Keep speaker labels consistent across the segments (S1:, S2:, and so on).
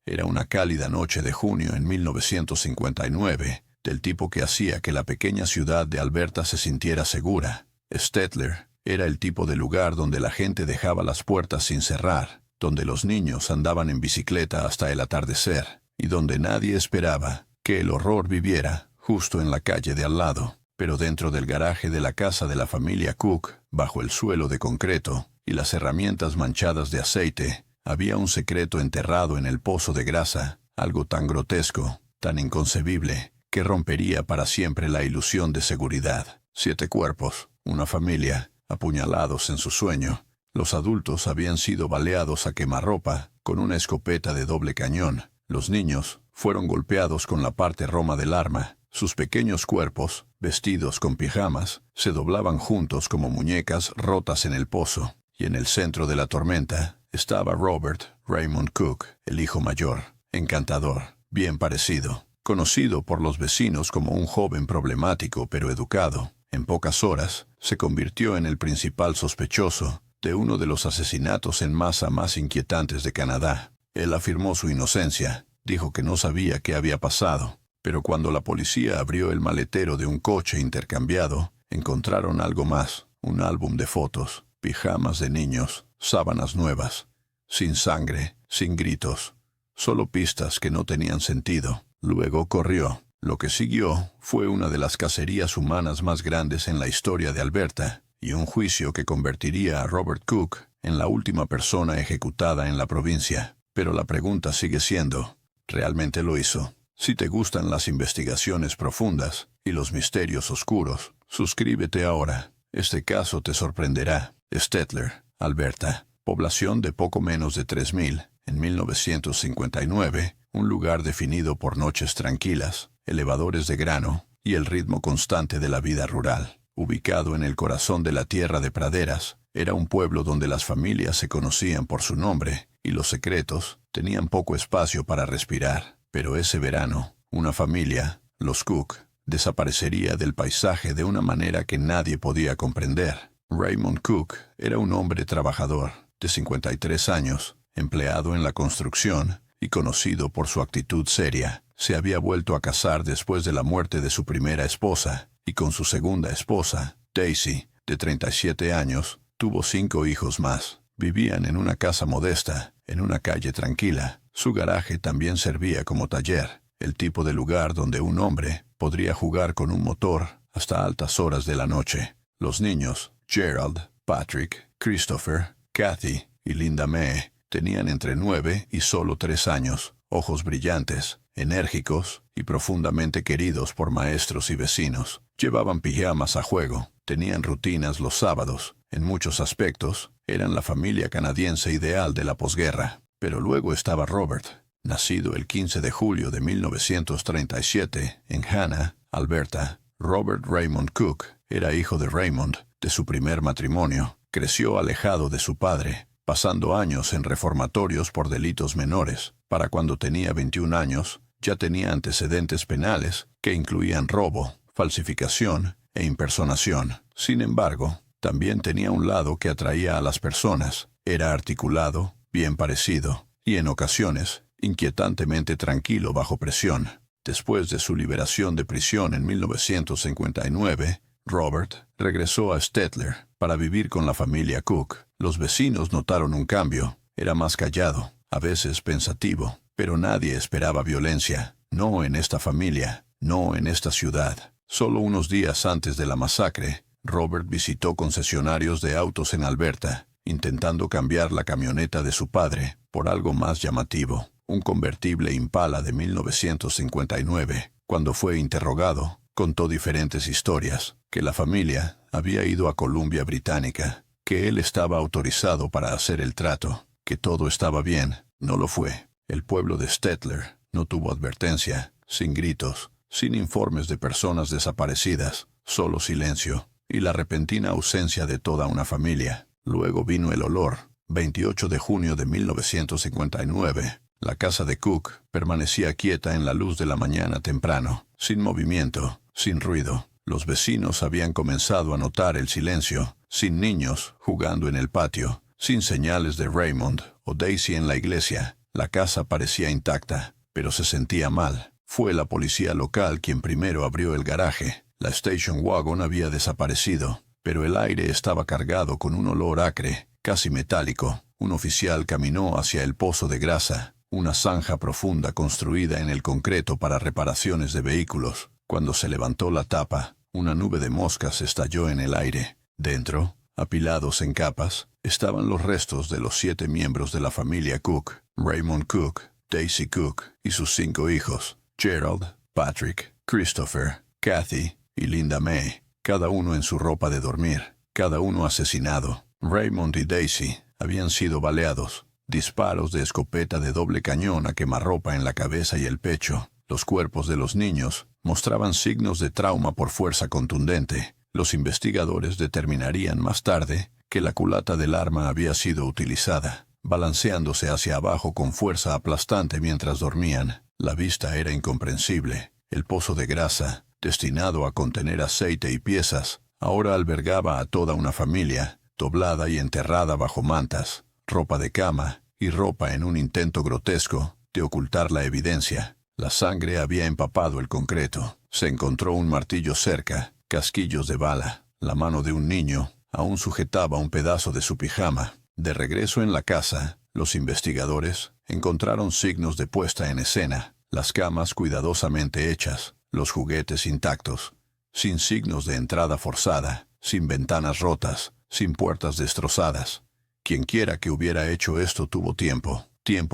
S1: Era una cálida noche de junio en 1959, del tipo que hacía que la pequeña ciudad de Alberta se sintiera segura. Stettler era el tipo de lugar donde la gente dejaba las puertas sin cerrar, donde los niños andaban en bicicleta hasta el atardecer, y donde nadie esperaba que el horror viviera justo en la calle de al lado. Pero dentro del garaje de la casa de la familia Cook, bajo el suelo de concreto y las herramientas manchadas de aceite, había un secreto enterrado en el pozo de grasa, algo tan grotesco, tan inconcebible, que rompería para siempre la ilusión de seguridad. 7 cuerpos, una familia, apuñalados en su sueño. Los adultos habían sido baleados a quemarropa con una escopeta de doble cañón. Los niños fueron golpeados con la parte roma del arma. Sus pequeños cuerpos, vestidos con pijamas, se doblaban juntos como muñecas rotas en el pozo. Y en el centro de la tormenta estaba Robert Raymond Cook, el hijo mayor, encantador, bien parecido, conocido por los vecinos como un joven problemático pero educado. En pocas horas se convirtió en el principal sospechoso de uno de los asesinatos en masa más inquietantes de Canadá. Él afirmó su inocencia, dijo que no sabía qué había pasado, pero cuando la policía abrió el maletero de un coche intercambiado, encontraron algo más: un álbum de fotos, pijamas de niños, sábanas nuevas, sin sangre, sin gritos, solo pistas que no tenían sentido. Luego corrió. Lo que siguió fue una de las cacerías humanas más grandes en la historia de Alberta, y un juicio que convertiría a Robert Cook en la última persona ejecutada en la provincia. Pero la pregunta sigue siendo, ¿realmente lo hizo? Si te gustan las investigaciones profundas y los misterios oscuros, suscríbete ahora. Este caso te sorprenderá. Stettler, Alberta, población de poco menos de 3,000, en 1959, un lugar definido por noches tranquilas, elevadores de grano y el ritmo constante de la vida rural. Ubicado en el corazón de la tierra de praderas, era un pueblo donde las familias se conocían por su nombre y los secretos tenían poco espacio para respirar. Pero ese verano, una familia, los Cook, desaparecería del paisaje de una manera que nadie podía comprender. Raymond Cook era un hombre trabajador, de 53 años, empleado en la construcción y conocido por su actitud seria. Se había vuelto a casar después de la muerte de su primera esposa, y con su segunda esposa, Daisy, de 37 años, tuvo 5 hijos más. Vivían en una casa modesta, en una calle tranquila. Su garaje también servía como taller, el tipo de lugar donde un hombre podría jugar con un motor hasta altas horas de la noche. Los niños, Gerald, Patrick, Christopher, Kathy y Linda Mae, tenían entre 9 y solo 3 años, ojos brillantes, enérgicos y profundamente queridos por maestros y vecinos. Llevaban pijamas a juego, tenían rutinas los sábados. En muchos aspectos, eran la familia canadiense ideal de la posguerra. Pero luego estaba Robert, nacido el 15 de julio de 1937 en Hanna, Alberta. Robert Raymond Cook era hijo de Raymond, de su primer matrimonio. Creció alejado de su padre, pasando años en reformatorios por delitos menores. Para cuando tenía 21 años, ya tenía antecedentes penales que incluían robo, falsificación e impersonación. Sin embargo, también tenía un lado que atraía a las personas. Era articulado, bien parecido, y en ocasiones, inquietantemente tranquilo bajo presión. Después de su liberación de prisión en 1959, Robert regresó a Stettler para vivir con la familia Cook. Los vecinos notaron un cambio. Era más callado, a veces pensativo, pero nadie esperaba violencia. No en esta familia, no en esta ciudad. Solo unos días antes de la masacre, Robert visitó concesionarios de autos en Alberta, intentando cambiar la camioneta de su padre por algo más llamativo, un convertible Impala de 1959. Cuando fue interrogado, contó diferentes historias, que la familia había ido a Columbia Británica, que él estaba autorizado para hacer el trato, que todo estaba bien. No lo fue. El pueblo de Stettler no tuvo advertencia, sin gritos, sin informes de personas desaparecidas, solo silencio y la repentina ausencia de toda una familia. Luego vino el olor. 28 de junio de 1959. La casa de Cook permanecía quieta en la luz de la mañana temprano, sin movimiento, sin ruido. Los vecinos habían comenzado a notar el silencio, sin niños jugando en el patio, sin señales de Raymond o Daisy en la iglesia. La casa parecía intacta, pero se sentía mal. Fue la policía local quien primero abrió el garaje. La station wagon había desaparecido, pero el aire estaba cargado con un olor acre, casi metálico. Un oficial caminó hacia el pozo de grasa, una zanja profunda construida en el concreto para reparaciones de vehículos. Cuando se levantó la tapa, una nube de moscas estalló en el aire. Dentro, apilados en capas, estaban los restos de los 7 miembros de la familia Cook: Raymond Cook, Daisy Cook y sus 5 hijos: Gerald, Patrick, Christopher, Kathy y Linda May, cada uno en su ropa de dormir, cada uno asesinado. Raymond y Daisy habían sido baleados, disparos de escopeta de doble cañón a quemarropa en la cabeza y el pecho. Los cuerpos de los niños mostraban signos de trauma por fuerza contundente. Los investigadores determinarían más tarde que la culata del arma había sido utilizada, balanceándose hacia abajo con fuerza aplastante mientras dormían. La vista era incomprensible. El pozo de grasa, destinado a contener aceite y piezas, ahora albergaba a toda una familia, doblada y enterrada bajo mantas, ropa de cama y ropa en un intento grotesco de ocultar la evidencia. La sangre había empapado el concreto. Se encontró un martillo cerca, casquillos de bala. La mano de un niño aún sujetaba un pedazo de su pijama. De regreso en la casa, los investigadores encontraron signos de puesta en escena: las camas cuidadosamente hechas, los juguetes intactos, sin signos de entrada forzada, sin ventanas rotas, sin puertas destrozadas. Quienquiera que hubiera hecho esto tuvo tiempo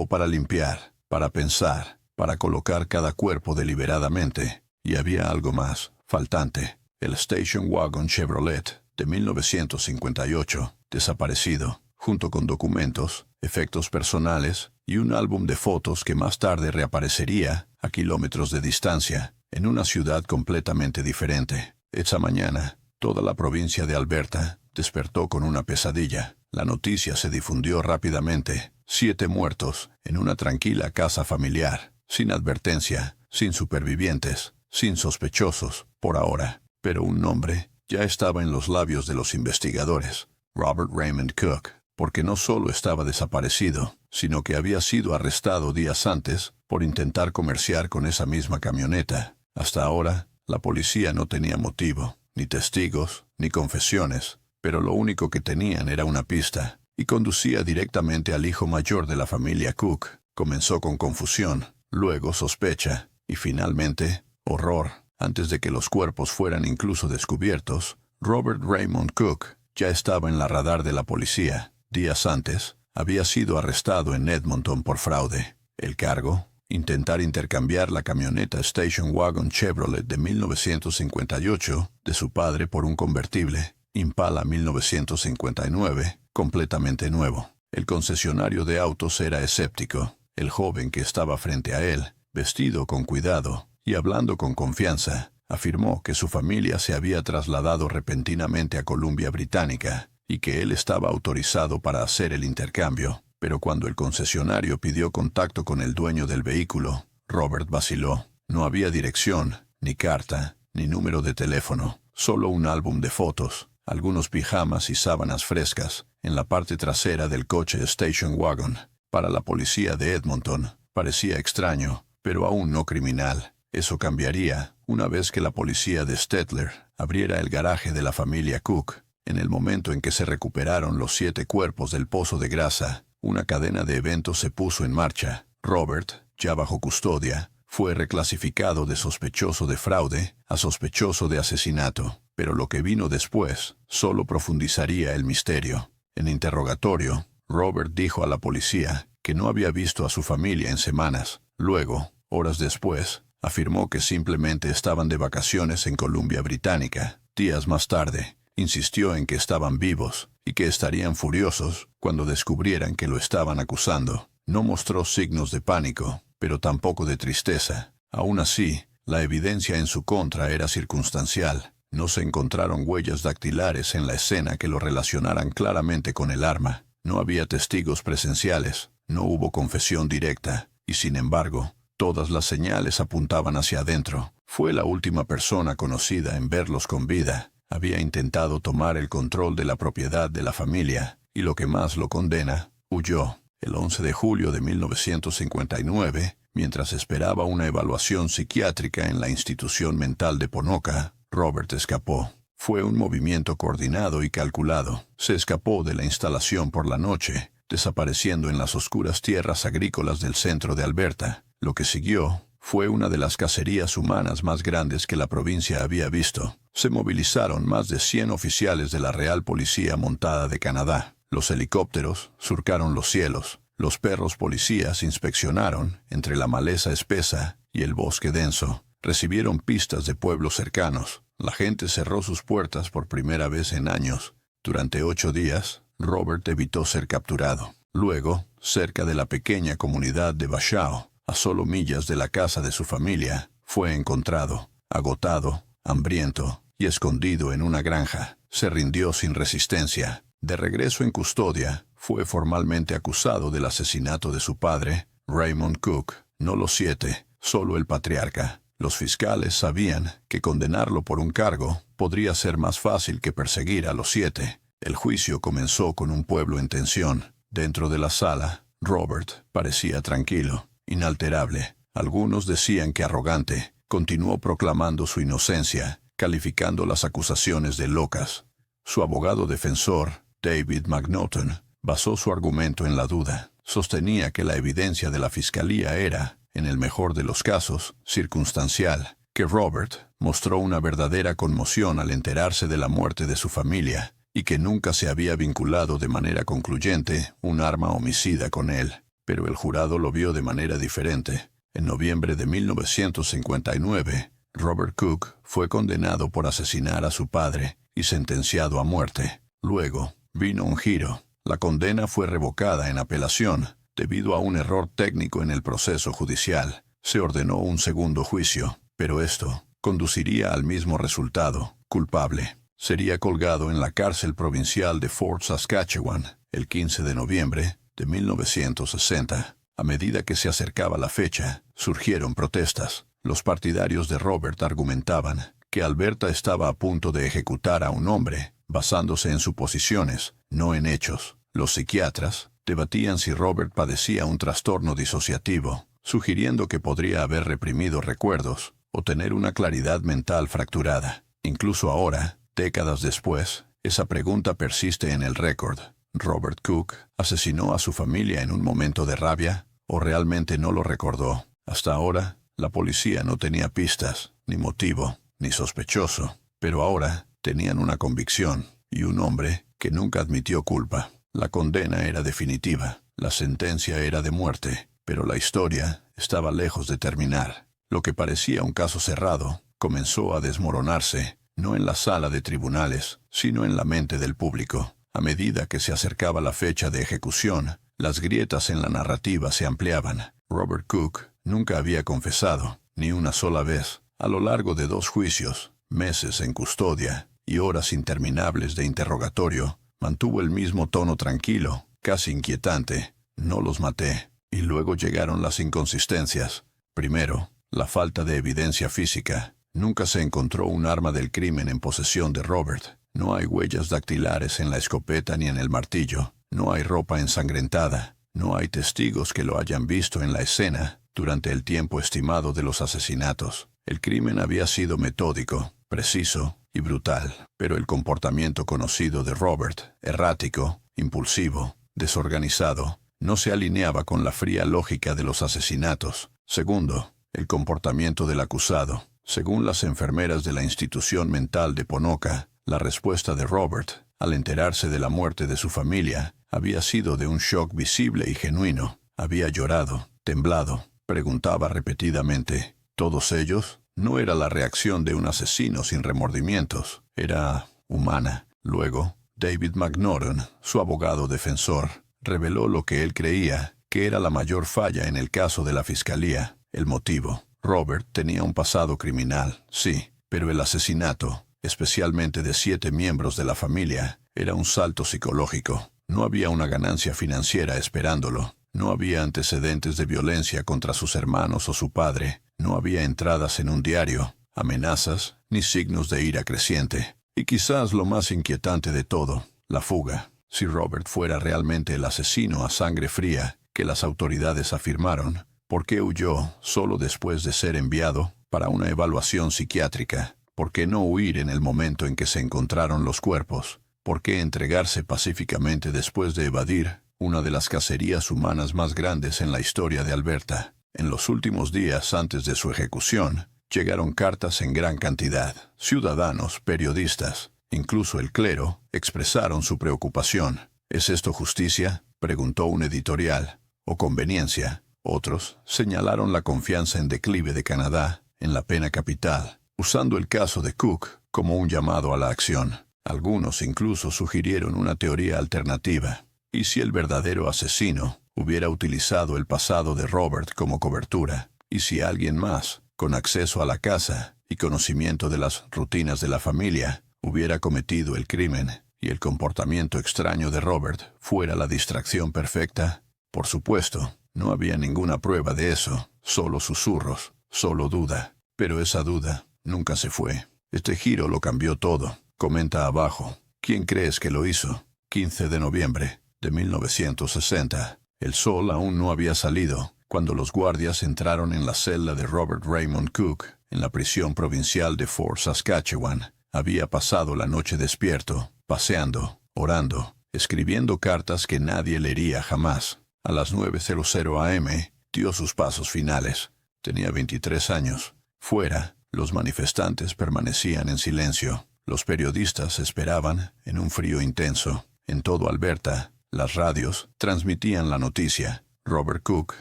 S1: para limpiar, para pensar, para colocar cada cuerpo deliberadamente. Y había algo más, faltante: el Station Wagon Chevrolet de 1958, desaparecido, junto con documentos, efectos personales y un álbum de fotos que más tarde reaparecería, a kilómetros de distancia, en una ciudad completamente diferente. Esa mañana, toda la provincia de Alberta despertó con una pesadilla. La noticia se difundió rápidamente: 7 muertos en una tranquila casa familiar, sin advertencia, sin supervivientes, sin sospechosos, por ahora. Pero un nombre ya estaba en los labios de los investigadores: Robert Raymond Cook, porque no solo estaba desaparecido, sino que había sido arrestado días antes por intentar comerciar con esa misma camioneta. Hasta ahora, la policía no tenía motivo, ni testigos, ni confesiones, pero lo único que tenían era una pista, y conducía directamente al hijo mayor de la familia Cook. Comenzó con confusión, luego sospecha, y finalmente, horror. Antes de que los cuerpos fueran incluso descubiertos, Robert Raymond Cook ya estaba en la radar de la policía. Días antes, había sido arrestado en Edmonton por fraude. El cargo: intentar intercambiar la camioneta Station Wagon Chevrolet de 1958 de su padre por un convertible Impala 1959, completamente nuevo. El concesionario de autos era escéptico. El joven que estaba frente a él, vestido con cuidado y hablando con confianza, afirmó que su familia se había trasladado repentinamente a Columbia Británica y que él estaba autorizado para hacer el intercambio. Pero cuando el concesionario pidió contacto con el dueño del vehículo, Robert vaciló. No había dirección, ni carta, ni número de teléfono, solo un álbum de fotos, algunos pijamas y sábanas frescas en la parte trasera del coche Station Wagon. Para la policía de Edmonton, parecía extraño, pero aún no criminal. Eso cambiaría una vez que la policía de Stettler abriera el garaje de la familia Cook. En el momento en que se recuperaron los 7 cuerpos del pozo de grasa, una cadena de eventos se puso en marcha. Robert, ya bajo custodia, fue reclasificado de sospechoso de fraude a sospechoso de asesinato. Pero lo que vino después solo profundizaría el misterio. En interrogatorio, Robert dijo a la policía que no había visto a su familia en semanas. Luego, horas después, afirmó que simplemente estaban de vacaciones en Columbia Británica. Días más tarde, insistió en que estaban vivos y que estarían furiosos cuando descubrieran que lo estaban acusando. No mostró signos de pánico, pero tampoco de tristeza. Aún así, la evidencia en su contra era circunstancial. No se encontraron huellas dactilares en la escena que lo relacionaran claramente con el arma. No había testigos presenciales, no hubo confesión directa, y sin embargo, todas las señales apuntaban hacia adentro. Fue la última persona conocida en verlos con vida. Había intentado tomar el control de la propiedad de la familia, y lo que más lo condena, huyó. El 11 de julio de 1959, mientras esperaba una evaluación psiquiátrica en la institución mental de Ponoka, Robert escapó. Fue un movimiento coordinado y calculado. Se escapó de la instalación por la noche, desapareciendo en las oscuras tierras agrícolas del centro de Alberta. Lo que siguió fue una de las cacerías humanas más grandes que la provincia había visto. Se movilizaron más de 100 oficiales de la Real Policía Montada de Canadá. Los helicópteros surcaron los cielos. Los perros policías inspeccionaron entre la maleza espesa y el bosque denso. Recibieron pistas de pueblos cercanos. La gente cerró sus puertas por primera vez en años. Durante 8 días, Robert evitó ser capturado. Luego, cerca de la pequeña comunidad de Bashao, a solo millas de la casa de su familia, fue encontrado, agotado, hambriento y escondido en una granja. Se rindió sin resistencia. De regreso en custodia, fue formalmente acusado del asesinato de su padre, Raymond Cook. No los 7, solo el patriarca. Los fiscales sabían que condenarlo por un cargo podría ser más fácil que perseguir a los 7. El juicio comenzó con un pueblo en tensión. Dentro de la sala, Robert parecía tranquilo, inalterable. Algunos decían que arrogante. Continuó proclamando su inocencia, calificando las acusaciones de locas. Su abogado defensor, David McNaughton, basó su argumento en la duda. Sostenía que la evidencia de la fiscalía era, en el mejor de los casos, circunstancial, que Robert mostró una verdadera conmoción al enterarse de la muerte de su familia y que nunca se había vinculado de manera concluyente un arma homicida con él. Pero el jurado lo vio de manera diferente. En noviembre de 1959, Robert Cook fue condenado por asesinar a su padre y sentenciado a muerte. Luego, vino un giro. La condena fue revocada en apelación debido a un error técnico en el proceso judicial. Se ordenó un segundo juicio, pero esto conduciría al mismo resultado, culpable. Sería colgado en la cárcel provincial de Fort Saskatchewan el 15 de noviembre de 1960. A medida que se acercaba la fecha, surgieron protestas. Los partidarios de Robert argumentaban que Alberta estaba a punto de ejecutar a un hombre, basándose en suposiciones, no en hechos. Los psiquiatras debatían si Robert padecía un trastorno disociativo, sugiriendo que podría haber reprimido recuerdos o tener una claridad mental fracturada. Incluso ahora, décadas después, esa pregunta persiste en el récord. ¿Robert Cook asesinó a su familia en un momento de rabia o realmente no lo recordó? Hasta ahora, la policía no tenía pistas, ni motivo, ni sospechoso, pero ahora tenían una convicción y un hombre que nunca admitió culpa. La condena era definitiva, la sentencia era de muerte, pero la historia estaba lejos de terminar. Lo que parecía un caso cerrado comenzó a desmoronarse, no en la sala de tribunales, sino en la mente del público. A medida que se acercaba la fecha de ejecución, las grietas en la narrativa se ampliaban. Robert Cook nunca había confesado, ni una sola vez. A lo largo de 2 juicios, meses en custodia y horas interminables de interrogatorio, mantuvo el mismo tono tranquilo, casi inquietante. No los maté. Y luego llegaron las inconsistencias. Primero, la falta de evidencia física. Nunca se encontró un arma del crimen en posesión de Robert. No hay huellas dactilares en la escopeta ni en el martillo. No hay ropa ensangrentada. No hay testigos que lo hayan visto en la escena durante el tiempo estimado de los asesinatos. El crimen había sido metódico, preciso y brutal, pero el comportamiento conocido de Robert, errático, impulsivo, desorganizado, no se alineaba con la fría lógica de los asesinatos. Segundo, el comportamiento del acusado. Según las enfermeras de la institución mental de Ponoka, la respuesta de Robert, al enterarse de la muerte de su familia, había sido de un shock visible y genuino. Había llorado, temblado, preguntaba repetidamente. ¿Todos ellos? No era la reacción de un asesino sin remordimientos, era humana. Luego, David McNaughton, su abogado defensor, reveló lo que él creía que era la mayor falla en el caso de la fiscalía: el motivo. Robert tenía un pasado criminal, sí, pero el asesinato, especialmente de 7 miembros de la familia, era un salto psicológico. No había una ganancia financiera esperándolo. No había antecedentes de violencia contra sus hermanos o su padre. No había entradas en un diario, amenazas, ni signos de ira creciente. Y quizás lo más inquietante de todo, la fuga. Si Robert fuera realmente el asesino a sangre fría que las autoridades afirmaron, ¿por qué huyó solo después de ser enviado para una evaluación psiquiátrica? ¿Por qué no huir en el momento en que se encontraron los cuerpos? ¿Por qué entregarse pacíficamente después de evadir una de las cacerías humanas más grandes en la historia de Alberta? En los últimos días antes de su ejecución, llegaron cartas en gran cantidad. Ciudadanos, periodistas, incluso el clero, expresaron su preocupación. ¿Es esto justicia?, preguntó un editorial. ¿O conveniencia? Otros señalaron la confianza en declive de Canadá en la pena capital, usando el caso de Cook como un llamado a la acción. Algunos incluso sugirieron una teoría alternativa. ¿Y si el verdadero asesino hubiera utilizado el pasado de Robert como cobertura? ¿Y si alguien más, con acceso a la casa y conocimiento de las rutinas de la familia, hubiera cometido el crimen y el comportamiento extraño de Robert fuera la distracción perfecta? Por supuesto, no había ninguna prueba de eso, solo susurros, solo duda. Pero esa duda nunca se fue. Este giro lo cambió todo. Comenta abajo. ¿Quién crees que lo hizo? 15 de noviembre de 1960. El sol aún no había salido cuando los guardias entraron en la celda de Robert Raymond Cook, en la prisión provincial de Fort Saskatchewan. Había pasado la noche despierto, paseando, orando, escribiendo cartas que nadie leería jamás. A las 9:00 a.m., dio sus pasos finales. Tenía 23 años. Fuera, los manifestantes permanecían en silencio. Los periodistas esperaban en un frío intenso. En todo Alberta, las radios transmitían la noticia. Robert Cook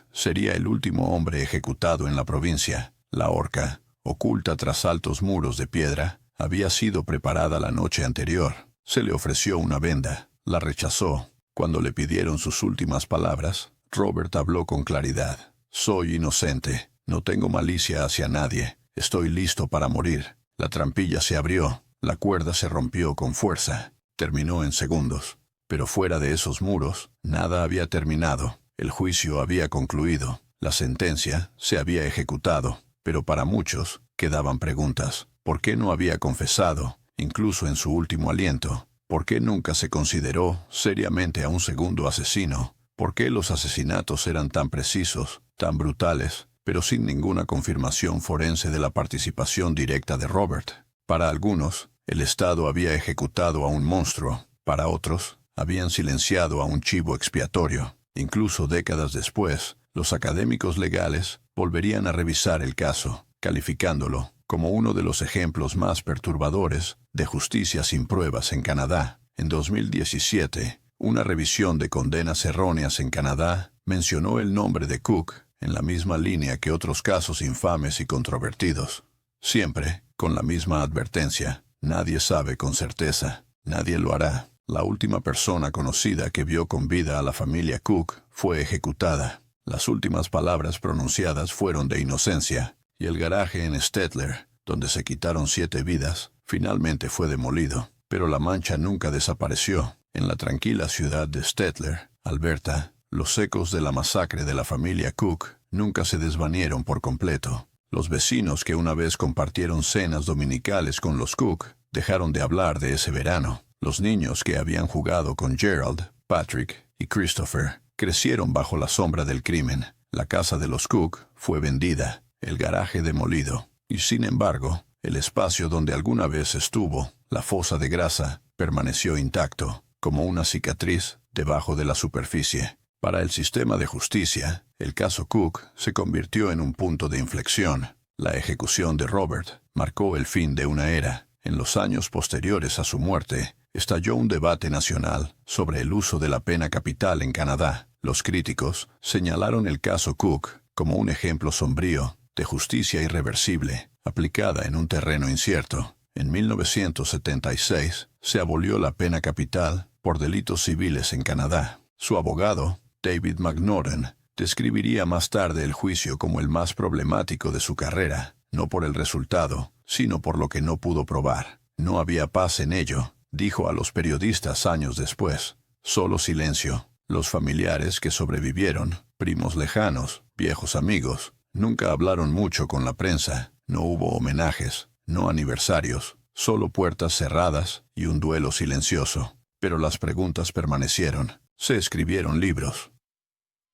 S1: sería el último hombre ejecutado en la provincia. La horca, oculta tras altos muros de piedra, había sido preparada la noche anterior. Se le ofreció una venda. La rechazó. Cuando le pidieron sus últimas palabras, Robert habló con claridad. «Soy inocente. No tengo malicia hacia nadie. Estoy listo para morir». La trampilla se abrió. La cuerda se rompió con fuerza. Terminó en segundos. Pero fuera de esos muros, nada había terminado. El juicio había concluido. La sentencia se había ejecutado. Pero para muchos quedaban preguntas. ¿Por qué no había confesado, incluso en su último aliento? ¿Por qué nunca se consideró seriamente a un segundo asesino? ¿Por qué los asesinatos eran tan precisos, tan brutales, pero sin ninguna confirmación forense de la participación directa de Robert? Para algunos, el Estado había ejecutado a un monstruo. Para otros, habían silenciado a un chivo expiatorio. Incluso décadas después, los académicos legales volverían a revisar el caso, calificándolo como uno de los ejemplos más perturbadores de justicia sin pruebas en Canadá. En 2017, una revisión de condenas erróneas en Canadá mencionó el nombre de Cook en la misma línea que otros casos infames y controvertidos. Siempre con la misma advertencia: nadie sabe con certeza, nadie lo hará. La última persona conocida que vio con vida a la familia Cook fue ejecutada. Las últimas palabras pronunciadas fueron de inocencia, y el garaje en Stettler, donde se quitaron 7 vidas, finalmente fue demolido. Pero la mancha nunca desapareció. En la tranquila ciudad de Stettler, Alberta, los ecos de la masacre de la familia Cook nunca se desvanieron por completo. Los vecinos que una vez compartieron cenas dominicales con los Cook dejaron de hablar de ese verano. Los niños que habían jugado con Gerald, Patrick y Christopher crecieron bajo la sombra del crimen. La casa de los Cook fue vendida, el garaje demolido, y sin embargo, el espacio donde alguna vez estuvo, la fosa de grasa, permaneció intacto, como una cicatriz debajo de la superficie. Para el sistema de justicia, el caso Cook se convirtió en un punto de inflexión. La ejecución de Robert marcó el fin de una era. En los años posteriores a su muerte, estalló un debate nacional sobre el uso de la pena capital en Canadá. Los críticos señalaron el caso Cook como un ejemplo sombrío de justicia irreversible, aplicada en un terreno incierto. En 1976 se abolió la pena capital por delitos civiles en Canadá. Su abogado, David McNaughton, describiría más tarde el juicio como el más problemático de su carrera, no por el resultado, sino por lo que no pudo probar. No había paz en ello, dijo a los periodistas años después. Solo silencio. Los familiares que sobrevivieron, primos lejanos, viejos amigos, nunca hablaron mucho con la prensa. No hubo homenajes, no aniversarios, solo puertas cerradas y un duelo silencioso. Pero las preguntas permanecieron. Se escribieron libros.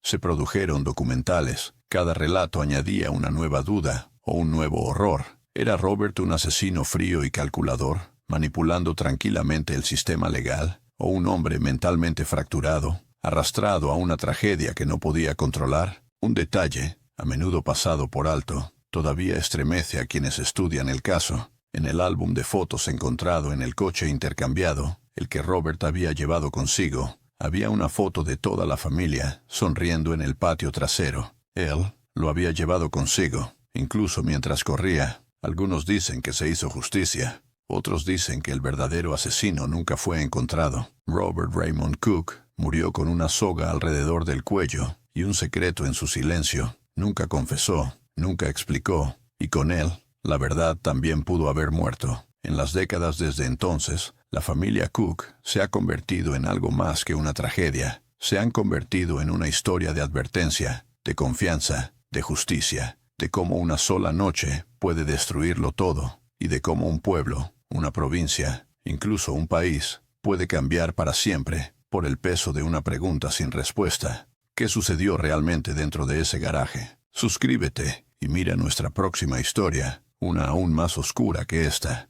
S1: Se produjeron documentales. Cada relato añadía una nueva duda o un nuevo horror. ¿Era Robert un asesino frío y calculador, manipulando tranquilamente el sistema legal, o un hombre mentalmente fracturado, arrastrado a una tragedia que no podía controlar? Un detalle, a menudo pasado por alto, todavía estremece a quienes estudian el caso. En el álbum de fotos encontrado en el coche intercambiado, el que Robert había llevado consigo, había una foto de toda la familia, sonriendo en el patio trasero. Él lo había llevado consigo, incluso mientras corría. Algunos dicen que se hizo justicia. Otros dicen que el verdadero asesino nunca fue encontrado. Robert Raymond Cook murió con una soga alrededor del cuello y un secreto en su silencio. Nunca confesó, nunca explicó, y con él, la verdad también pudo haber muerto. En las décadas desde entonces, la familia Cook se ha convertido en algo más que una tragedia. Se han convertido en una historia de advertencia, de confianza, de justicia, de cómo una sola noche puede destruirlo todo, y de cómo un pueblo, una provincia, incluso un país, puede cambiar para siempre por el peso de una pregunta sin respuesta. ¿Qué sucedió realmente dentro de ese garaje? Suscríbete y mira nuestra próxima historia, una aún más oscura que esta.